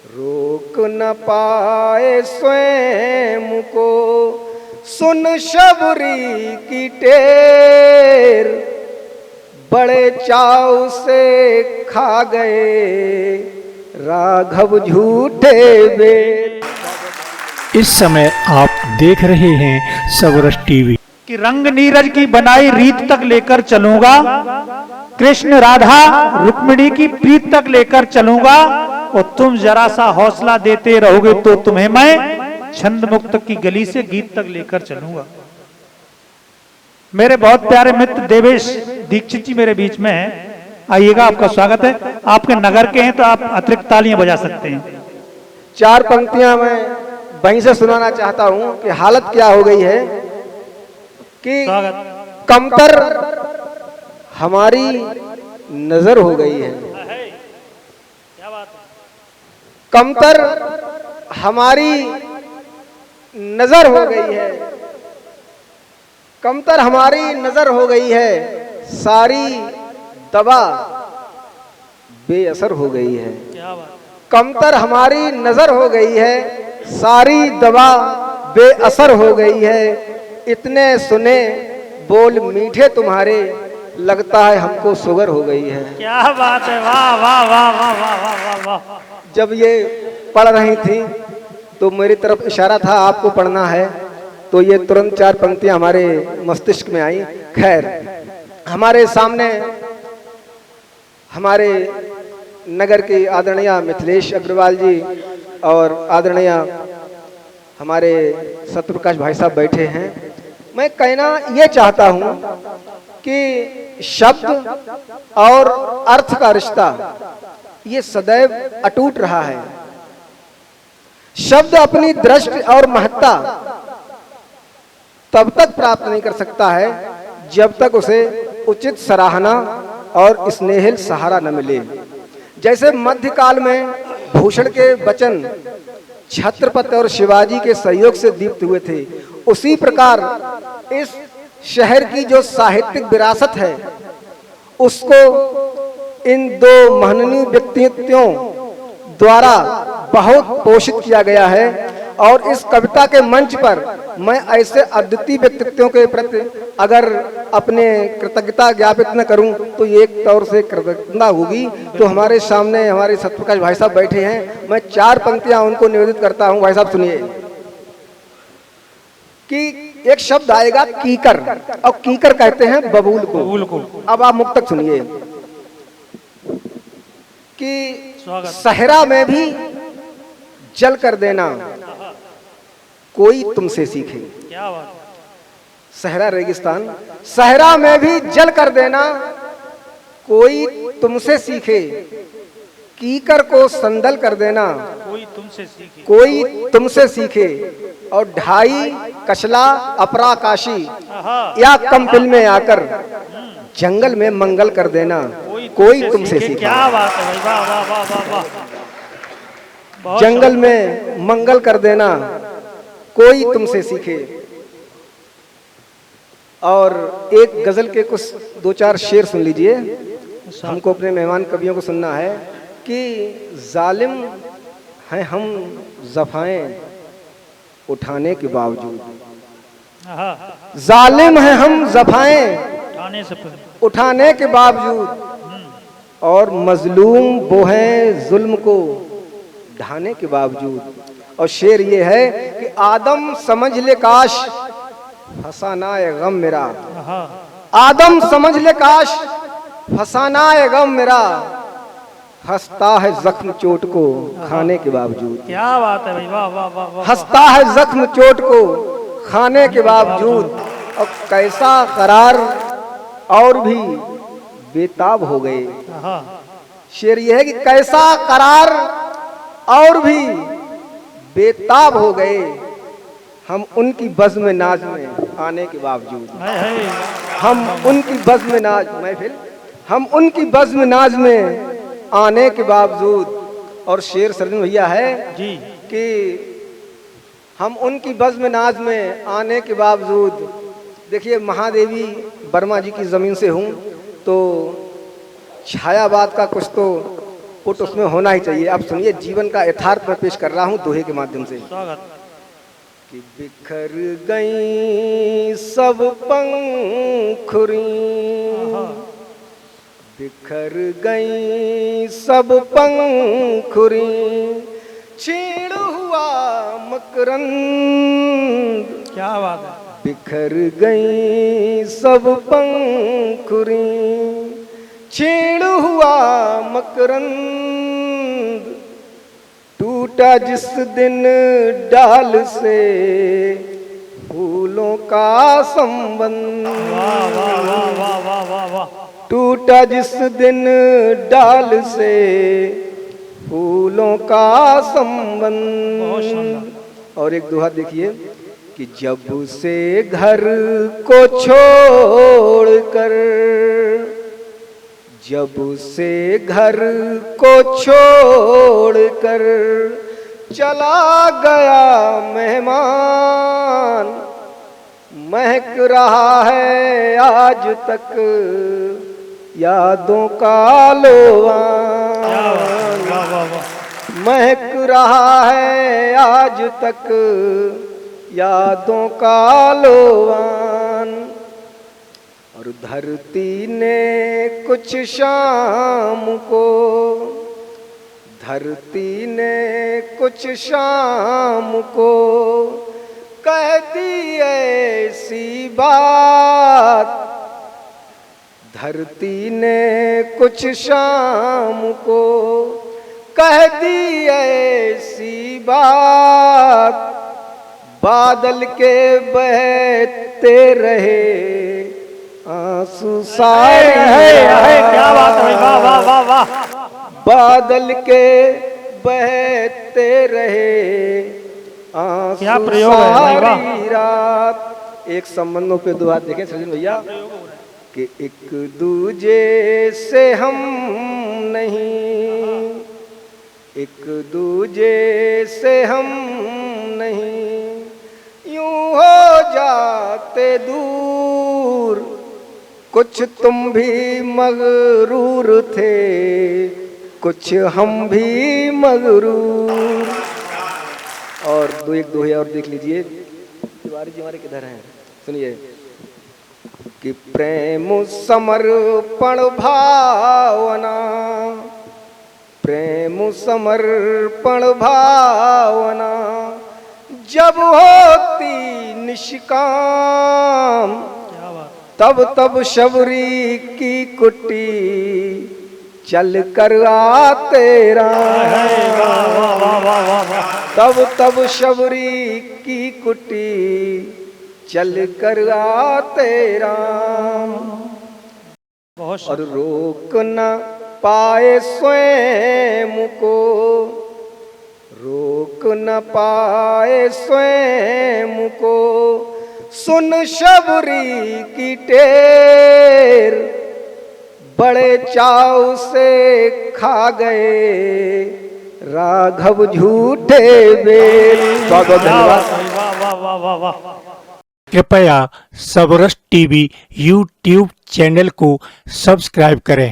रोक न पाए स्वयं को, सुन शबरी की टेर, बड़े चाव से खा गए राघव झूठे बेर। इस समय आप देख रहे हैं सबरस टीवी। कि रंग नीरज की बनाई रीत तक लेकर चलूंगा, कृष्ण राधा रुक्मिणी की प्रीत तक लेकर चलूंगा, और तुम जरा सा हौसला देते रहोगे तो तुम्हें मैं छंद मुक्त की गली से गीत तक लेकर चलूंगा। मेरे बहुत प्यारे मित्र देवेश दीक्षित जी मेरे बीच में हैं, आइएगा, आपका स्वागत है। आपके नगर के हैं तो आप अतिरिक्त तालियां बजा सकते हैं। 4 पंक्तियां मैं वहीं से सुनाना चाहता हूं कि हालत क्या हो गई है कि कमतर हमारी नजर हो गई है, कमतर हमारी नजर हो गई है, कमतर हमारी नजर हो गई है, सारी दवा बेअसर हो गई है। कमतर हमारी नजर हो गई है, सारी दवा बेअसर हो गई है, इतने सुने बोल मीठे तुम्हारे, लगता है हमको शुगर हो गई है। क्या बात है, वाह वाह वाह वाह वाह वाह वाह। जब ये पढ़ रही थी तो मेरी तरफ इशारा था आपको पढ़ना है, तो ये तुरंत 4 पंक्तियां हमारे मस्तिष्क में आई। खैर, हमारे सामने हमारे नगर के आदरणीय मिथिलेश अग्रवाल जी और आदरणीय हमारे सत्यप्रकाश भाई साहब बैठे हैं। मैं कहना ये चाहता हूं कि शब्द और अर्थ का रिश्ता ये सदैव अटूट रहा है। शब्द अपनी दृष्टि और महत्ता तब तक प्राप्त नहीं कर सकता है जब तक उसे उचित सराहना और स्नेहिल सहारा न मिले। जैसे मध्यकाल में भूषण के वचन छत्रपति और शिवाजी के सहयोग से दीप्त हुए थे, उसी प्रकार इस शहर की जो साहित्यिक विरासत है उसको इन 2 महनीय व्यक्तित्वों द्वारा बहुत पोषित किया गया है। और इस कविता के मंच पर मैं ऐसे अद्वितीय व्यक्तित्वों के प्रति अगर अपने कृतज्ञता ज्ञापित न करूं तो ये एक तौर से कृतज्ञता होगी। तो हमारे सामने हमारे सत्यप्रकाश भाई साहब बैठे हैं, मैं 4 पंक्तियां उनको निवेदित करता हूं। भाई साहब सुनिए कि एक शब्द आएगा कीकर, और कीकर कहते हैं बबूल को। अब आप मुक्तक सुनिए कि सहरा में भी जल कर देना कोई तुमसे सीखे। क्या बात। सहरा रेगिस्तान, सहरा में भी जल कर देना कोई तुमसे सीखे, कीकर को संदल कर देना कोई तुमसे सीखे, कोई तुमसे सीखे, और ढाई कशला अपराकाशी या कंपिल में आकर जंगल में मंगल कर देना कोई तुमसे सीखे। क्या बात है, वाह वाह वाह वाह वाह। जंगल में मंगल कर देना कोई तुमसे सीखे। और एक गजल के कुछ 2-4 शेर सुन लीजिए, हमको अपने मेहमान कवियों को सुनना है कि जालिम हैं हम ज़फ़ाएं उठाने के बावजूद, जालिम हैं हम ज़फ़ाएं उठाने के बावजूद, और मजलूम वो हैं जुल्म को ढाने के बावजूद। और शेर ये है कि आदम समझ ले काश फसाना है गम मेरा, आदम समझ ले काश फसाना है गम मेरा, हंसता है जख्म चोट को खाने के बावजूद। क्या बात है भाई, वाह वाह वाह। हंसता है जख्म चोट को खाने के बावजूद, और कैसा करार और भी बेताब हो गए। शेर ये है कि कैसा करार और भी बेताब हो गए हम उनकी बज़्म नाज में आने के बावजूद, हम उनकी बज़्म नाज महफिल, हम उनकी बज़्म नाज में आने के बावजूद। और शेर सरजन भैया है जी कि हम उनकी बज़्म नाज में आने के बावजूद। देखिए, महादेवी वर्मा जी की ज़मीन से हूँ तो छायावाद का कुछ तो फुट उसमें होना ही चाहिए। अब सुनिए, जीवन का यथार्थ मैं पेश कर रहा हूँ दोहे के माध्यम से। कि बिखर गई सब पंखुरी, बिखर गई सब पंखुरी, छीड़ हुआ मकरंद। क्या बात है। बिखर गई सब पंखुरी, छीड़ हुआ मकरंद। टूटा जिस दिन डाल से फूलों का संबंध। वाह वाह वाह वाह वाह वाह वाह। टूटा जिस दिन डाल से फूलों का संबंध। बहुत शानदार। और एक दोहा देखिए कि जब से घर को छोड़कर, जब से घर को छोड़कर चला गया मेहमान, महक रहा है आज तक यादों का लोवान। वाह वाह वाह। महक रहा है आज तक यादों का लोवान। और धरती ने कुछ शाम को, धरती ने कुछ शाम को कह दी ऐसी बात। धरती ने कुछ शाम को कह दी ऐसी बात। बादल के बहते रहे आंसू सारे। क्या बात है। वाह वाह वाह वाह। बादल के बहते रहे आंसू क्या प्रयोग है भाई, वाह। सारी रात। एक संबंधों पे दो हाथ देखें सृजन भैया कि एक दूजे से हम नहीं, एक दूजे से हम नहीं, यूं हो जाते दूर। कुछ तुम भी मगरूर थे, कुछ हम भी मगरूर। और दो एक दोहे और देख लीजिए। तिवारी जी हमारे किधर हैं? सुनिए कि प्रेम समर्पण भावना, प्रेम समर्पण भावना जब होती निष्काम, तब तब शबरी की कुटी चल कर आते राम। तब तब शबरी की कुटी चल कर आते राम। और रोक न पाए स्वयं को, रोक न पाए स्वयं को, सुन शबरी की टेर। बड़े चाव से खा गए राघव झूठे बेर। बहुत बहुत धन्यवाद। कृपया सबरस टीवी यूट्यूब चैनल को सब्सक्राइब करें।